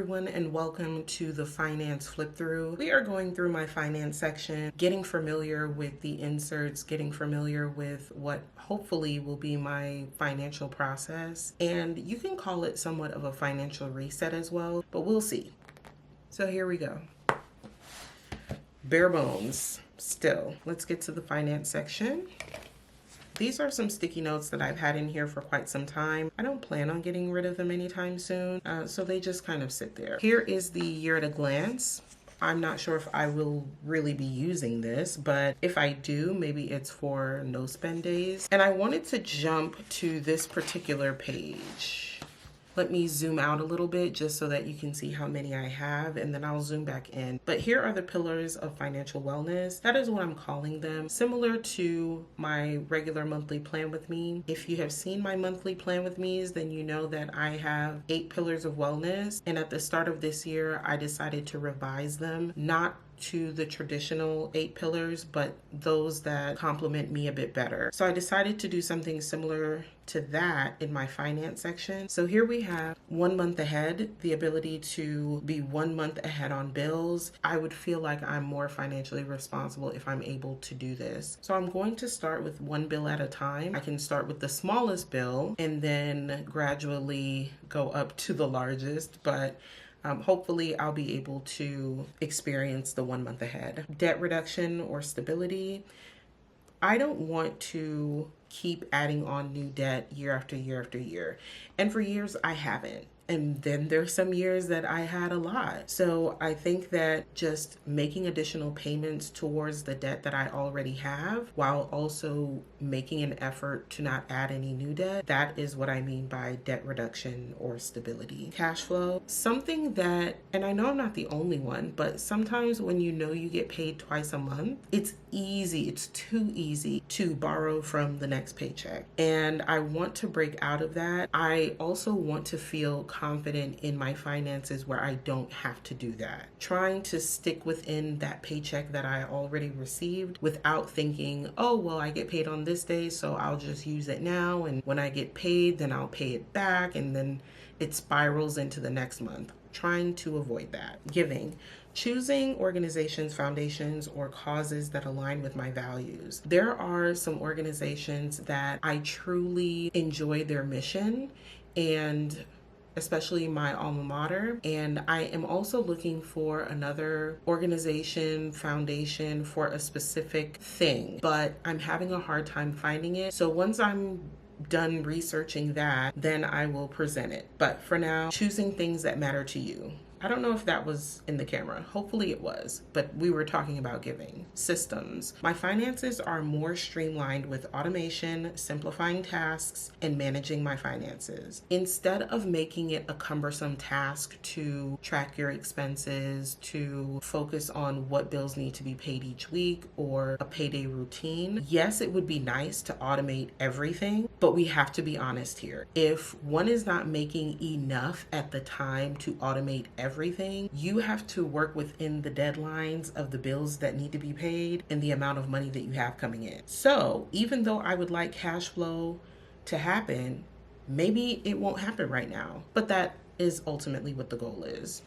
everyone, and welcome to the finance flip through. We are going through my finance section, getting familiar with the inserts, getting familiar with what hopefully will be my financial process. And you can call it somewhat of a financial reset as well, but we'll see. So here we go. Bare bones still. Let's get to the finance section. These are some sticky notes that I've had in here for quite some time. I don't plan on getting rid of them anytime soon, so they just kind of sit there. Here is the year at a glance. I'm not sure if I will really be using this, but if I do, maybe it's for no spend days. And I wanted to jump to this particular page. Let me zoom out a little bit just so that you can see how many I have, and then I'll zoom back in. But here are the pillars of financial wellness. That is what I'm calling them, similar to my regular monthly plan with me. If you have seen my monthly plan with me, then you know that I have 8 pillars of wellness. And at the start of this year, I decided to revise them, not to the traditional 8 pillars, but those that complement me a bit better. So I decided to do something similar to that in my finance section. So here we have 1 month ahead, the ability to be 1 month ahead on bills. I would feel like I'm more financially responsible if I'm able to do this. So I'm going to start with 1 bill at a time. I can start with the smallest bill and then gradually go up to the largest, but hopefully I'll be able to experience the 1 month ahead. Debt reduction or stability. I don't want to keep adding on new debt year after year after year. And for years I haven't. And then there's some years that I had a lot. So I think that just making additional payments towards the debt that I already have, while also making an effort to not add any new debt, that is what I mean by debt reduction or stability. Cash flow, something that, and I know I'm not the only one, but sometimes when you know you get paid twice a month, it's too easy to borrow from the next paycheck. And I want to break out of that. I also want to feel confident in my finances where I don't have to do that. Trying to stick within that paycheck that I already received without thinking, oh, well, I get paid on this day, so I'll just use it now. And when I get paid, then I'll pay it back. And then it spirals into the next month. Trying to avoid that. Giving. Choosing organizations, foundations, or causes that align with my values. There are some organizations that I truly enjoy their mission, and especially my alma mater. And I am also looking for another organization, foundation for a specific thing, but I'm having a hard time finding it. So once I'm done researching that, then I will present it. But for now, choosing things that matter to you. I don't know if that was in the camera. Hopefully it was, but we were talking about giving. Systems. My finances are more streamlined with automation, simplifying tasks, and managing my finances. Instead of making it a cumbersome task to track your expenses, to focus on what bills need to be paid each week or a payday routine, yes, it would be nice to automate everything, but we have to be honest here. If one is not making enough at the time to automate everything, you have to work within the deadlines of the bills that need to be paid and the amount of money that you have coming in. So even though I would like cash flow to happen, maybe it won't happen right now, but that is ultimately what the goal is,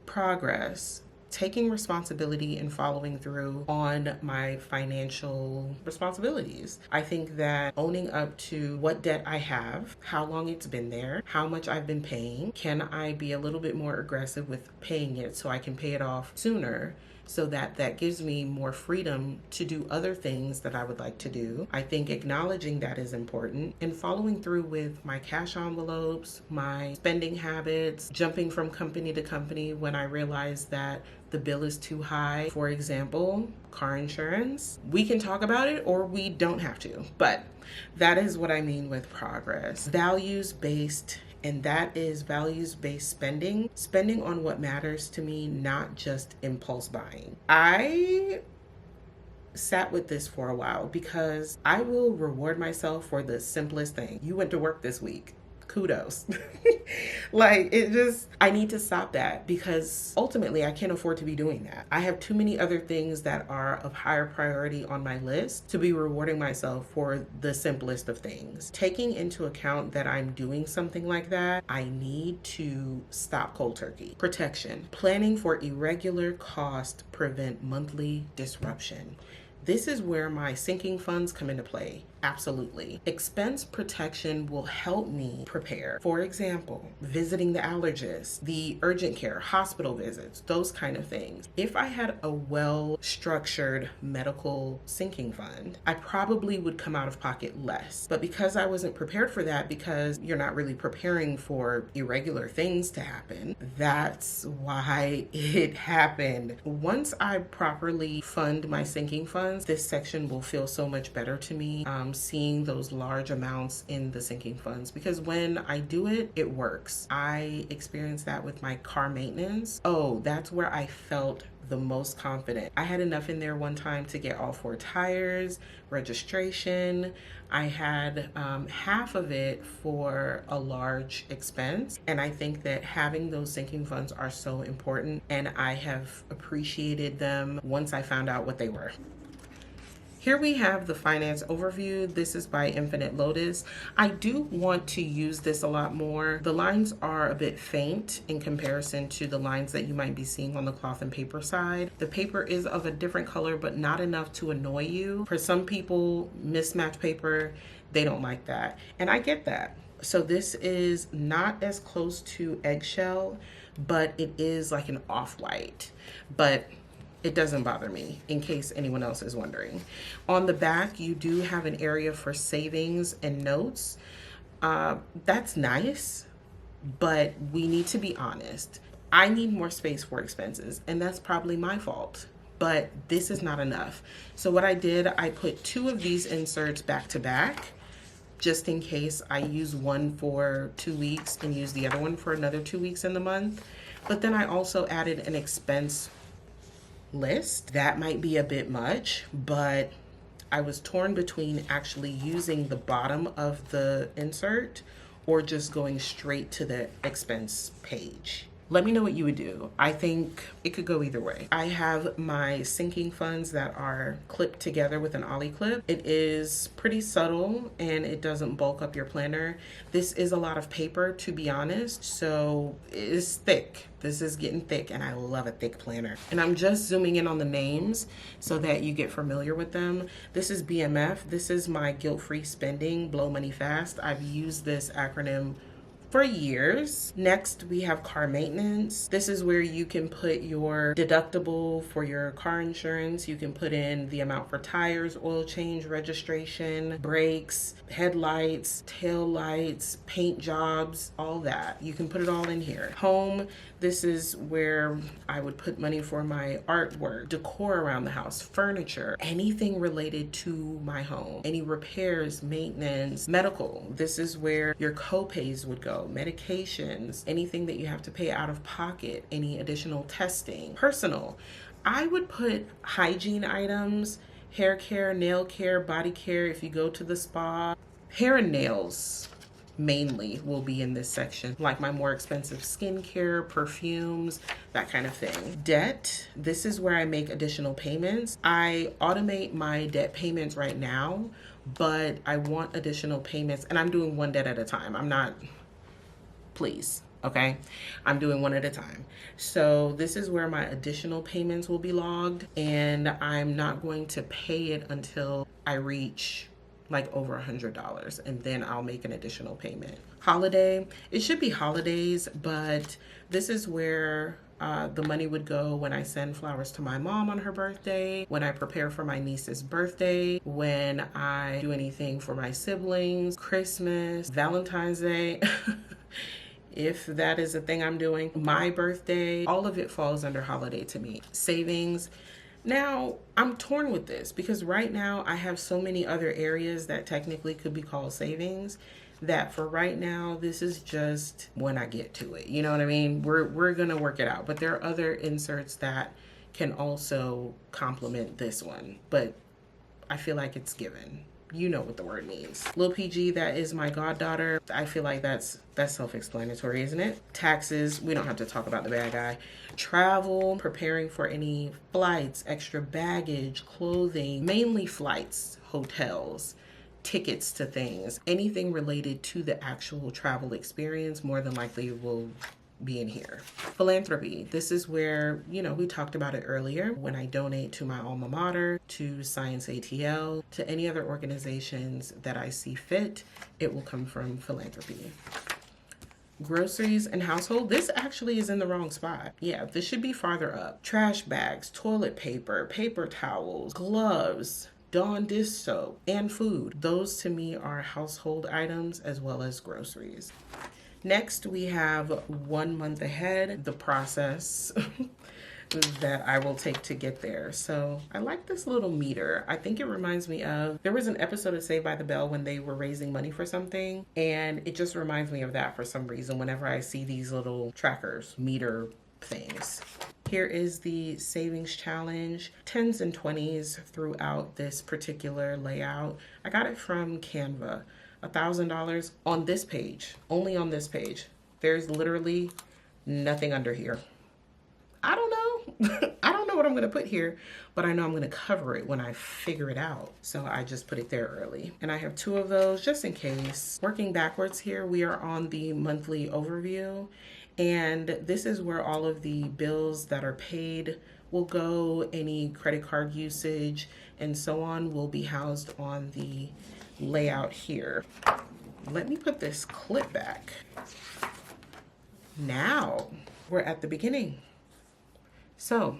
Progress. Taking responsibility and following through on my financial responsibilities. I think that owning up to what debt I have, how long it's been there, how much I've been paying, can I be a little bit more aggressive with paying it so I can pay it off sooner, so that gives me more freedom to do other things that I would like to do. I think acknowledging that is important, and following through with my cash envelopes, my spending habits, jumping from company to company when I realize that the bill is too high. For example, car insurance. We can talk about it or we don't have to, but that is what I mean with progress. Values-based, and that is values-based spending on what matters to me, not just impulse buying. I sat with this for a while because I will reward myself for the simplest thing. You went to work this week. kudos. Like, it just, I need to stop that because ultimately I can't afford to be doing that. I have too many other things that are of higher priority on my list to be rewarding myself for the simplest of things. Taking into account that I'm doing something like that, I need to stop cold turkey. Protection. Planning for irregular cost prevent monthly disruption. This is where my sinking funds come into play. Absolutely. Expense protection will help me prepare. For example, visiting the allergist, the urgent care, hospital visits, those kind of things. If I had a well-structured medical sinking fund, I probably would come out of pocket less. But because I wasn't prepared for that, because you're not really preparing for irregular things to happen, that's why it happened. Once I properly fund my sinking funds, this section will feel so much better to me. Seeing those large amounts in the sinking funds, because when I do it, it works. I experienced that with my car maintenance. Oh, that's where I felt the most confident. I had enough in there one time to get all 4 tires, registration. I had half of it for a large expense. And I think that having those sinking funds are so important, and I have appreciated them once I found out what they were. Here we have the finance overview. This is by Infinite Lotus. I do want to use this a lot more. The lines are a bit faint in comparison to the lines that you might be seeing on the cloth and paper side. The paper is of a different color, but not enough to annoy you. For some people, mismatched paper, they don't like that. And I get that. So this is not as close to eggshell, but it is like an off-white. But it doesn't bother me, in case anyone else is wondering. On the back, you do have an area for savings and notes. That's nice, but we need to be honest. I need more space for expenses, and that's probably my fault, but this is not enough. So what I did, I put 2 of these inserts back to back, just in case I use one for 2 weeks and use the other one for another 2 weeks in the month. But then I also added an expense list. That might be a bit much, but I was torn between actually using the bottom of the insert or just going straight to the expense page. Let me know what you would do. I think it could go either way. I have my sinking funds that are clipped together with an ollie clip. It is pretty subtle and it doesn't bulk up your planner. This is a lot of paper, to be honest, so it's thick. This is getting thick, and I love a thick planner. And I'm just zooming in on the names so that you get familiar with them. This is BMF. This is my guilt-free spending, blow money fast. I've used this acronym for years. Next, we have car maintenance. This is where you can put your deductible for your car insurance. You can put in the amount for tires, oil change, registration, brakes, headlights, tail lights, paint jobs, all that. You can put it all in here. Home, this is where I would put money for my artwork, decor around the house, furniture, anything related to my home, any repairs, maintenance, medical. This is where your co-pays would go, medications, anything that you have to pay out of pocket, any additional testing. Personal, I would put hygiene items, hair care, nail care, body care, if you go to the spa. Hair and nails mainly will be in this section, like my more expensive skincare, perfumes, that kind of thing. Debt, this is where I make additional payments. I automate my debt payments right now, but I want additional payments, and I'm doing one debt at a time. I'm not, please, okay? I'm doing one at a time. So this is where my additional payments will be logged, and I'm not going to pay it until I reach like over $100, and then I'll make an additional payment. Holiday, it should be holidays, but this is where the money would go when I send flowers to my mom on her birthday, when I prepare for my niece's birthday, when I do anything for my siblings, Christmas, Valentine's Day, if that is a thing I'm doing, my birthday, all of it falls under holiday to me. Savings. Now, I'm torn with this because right now I have so many other areas that technically could be called savings that for right now, this is just when I get to it. You know what I mean? We're going to work it out. But there are other inserts that can also complement this one. But I feel like it's given. You know what the word means. Lil PG, that is my goddaughter. I feel like that's self-explanatory, isn't it? Taxes, we don't have to talk about the bad guy. Travel, preparing for any flights, extra baggage, clothing, mainly flights, hotels, tickets to things, anything related to the actual travel experience more than likely will be in here. Philanthropy. This is where, we talked about it earlier. When I donate to my alma mater, to Science ATL, to any other organizations that I see fit, it will come from philanthropy. Groceries and household. This actually is in the wrong spot. Yeah, this should be farther up. Trash bags, toilet paper, paper towels, gloves, Dawn dish soap, and food. Those to me are household items as well as groceries. Next, we have 1 month ahead, the process that I will take to get there. So I like this little meter. I think it reminds me of, there was an episode of Saved by the Bell when they were raising money for something, and it just reminds me of that for some reason whenever I see these little trackers, meter things. Here is the savings challenge, 10s and 20s throughout this particular layout. I got it from Canva. $1,000 on this page, only on this page. There's literally nothing under here. I don't know. I don't know what I'm going to put here, but I know I'm going to cover it when I figure it out. So I just put it there early. And I have 2 of those just in case. Working backwards here, we are on the monthly overview. And this is where all of the bills that are paid will go. Any credit card usage and so on will be housed on the layout here. Let me put this clip back. Now we're at the beginning. So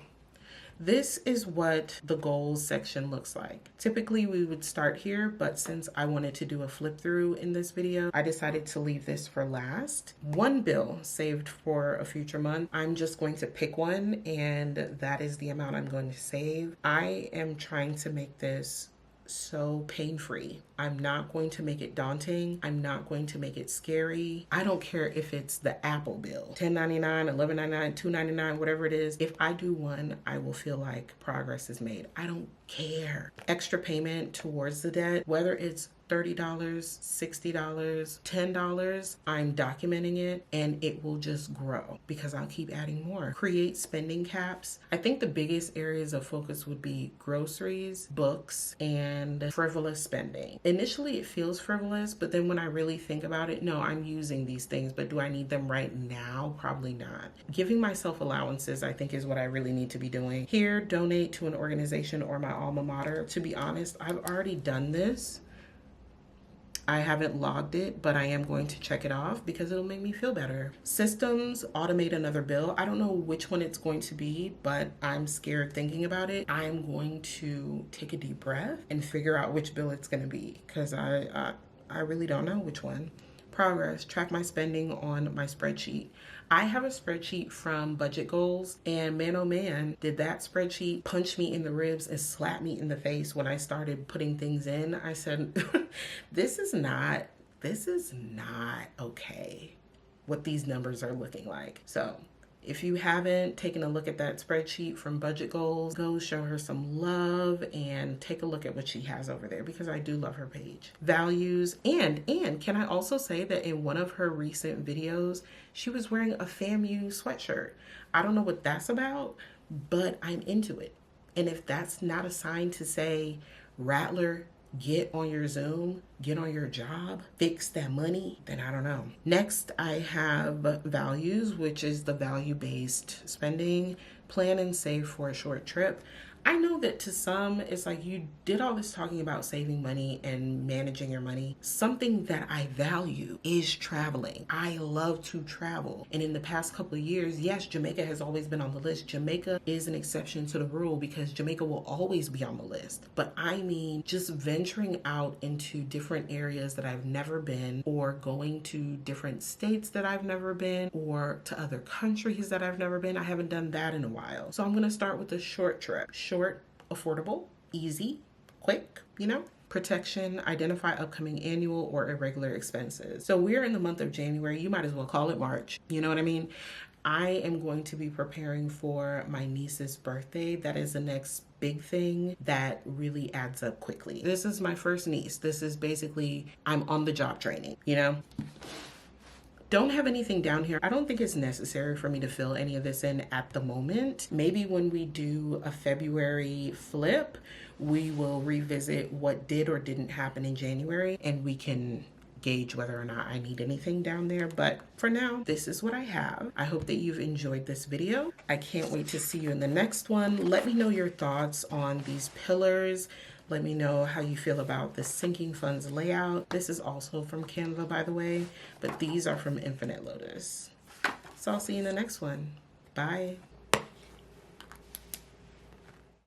this is what the goals section looks like. Typically we would start here, but since I wanted to do a flip through in this video, I decided to leave this for last. 1 bill saved for a future month. I'm just going to pick one, and that is the amount I'm going to save. I am trying to make this so pain-free. I'm not going to make it daunting. I'm not going to make it scary. I don't care if it's the Apple bill, $10.99, $11.99, $2.99, whatever it is. If I do one, I will feel like progress is made. I don't care. Extra payment towards the debt, whether it's $30, $60, $10, I'm documenting it, and it will just grow because I'll keep adding more. Create spending caps. I think the biggest areas of focus would be groceries, books, and frivolous spending. Initially, it feels frivolous, but then when I really think about it, no, I'm using these things, but do I need them right now? Probably not. Giving myself allowances, I think, is what I really need to be doing. Here, donate to an organization or my alma mater. To be honest, I've already done this. I haven't logged it, but I am going to check it off because it'll make me feel better. Systems, automate another bill. I don't know which one it's going to be, but I'm scared thinking about it. I'm going to take a deep breath and figure out which bill it's going to be because I really don't know which one. Progress, track my spending on my spreadsheet. I have a spreadsheet from Budget Goals, and man, oh man, did that spreadsheet punch me in the ribs and slap me in the face when I started putting things in. I said, this is not okay what these numbers are looking like. So if you haven't taken a look at that spreadsheet from Budget Goals, go show her some love and take a look at what she has over there because I do love her page. Values, and can I also say that in one of her recent videos, she was wearing a FAMU sweatshirt. I don't know what that's about, but I'm into it. And if that's not a sign to say, Rattler, get on your Zoom, get on your job, fix that money, then I don't know. Next, I have values, which is the value-based spending. Plan and save for a short trip. I know that to some, it's like you did all this talking about saving money and managing your money. Something that I value is traveling. I love to travel. And in the past couple of years, yes, Jamaica has always been on the list. Jamaica is an exception to the rule because Jamaica will always be on the list. But I mean, just venturing out into different areas that I've never been, or going to different states that I've never been, or to other countries that I've never been. I haven't done that in a while. So I'm going to start with a short trip. Short, affordable, easy, quick, Protection, identify upcoming annual or irregular expenses. So we're in the month of January. You might as well call it March. You know what I mean? I am going to be preparing for my niece's birthday. That is the next big thing that really adds up quickly. This is my first niece. This is basically, I'm on the job training, you know? Don't have anything down here. I don't think it's necessary for me to fill any of this in at the moment. Maybe when we do a February flip, we will revisit what did or didn't happen in January, and we can gauge whether or not I need anything down there. But for now, this is what I have. I hope that you've enjoyed this video. I can't wait to see you in the next one. Let me know your thoughts on these pillars. Let me know how you feel about the sinking funds layout. This is also from Canva, by the way, but these are from Infinite Lotus. So I'll see you in the next one. Bye.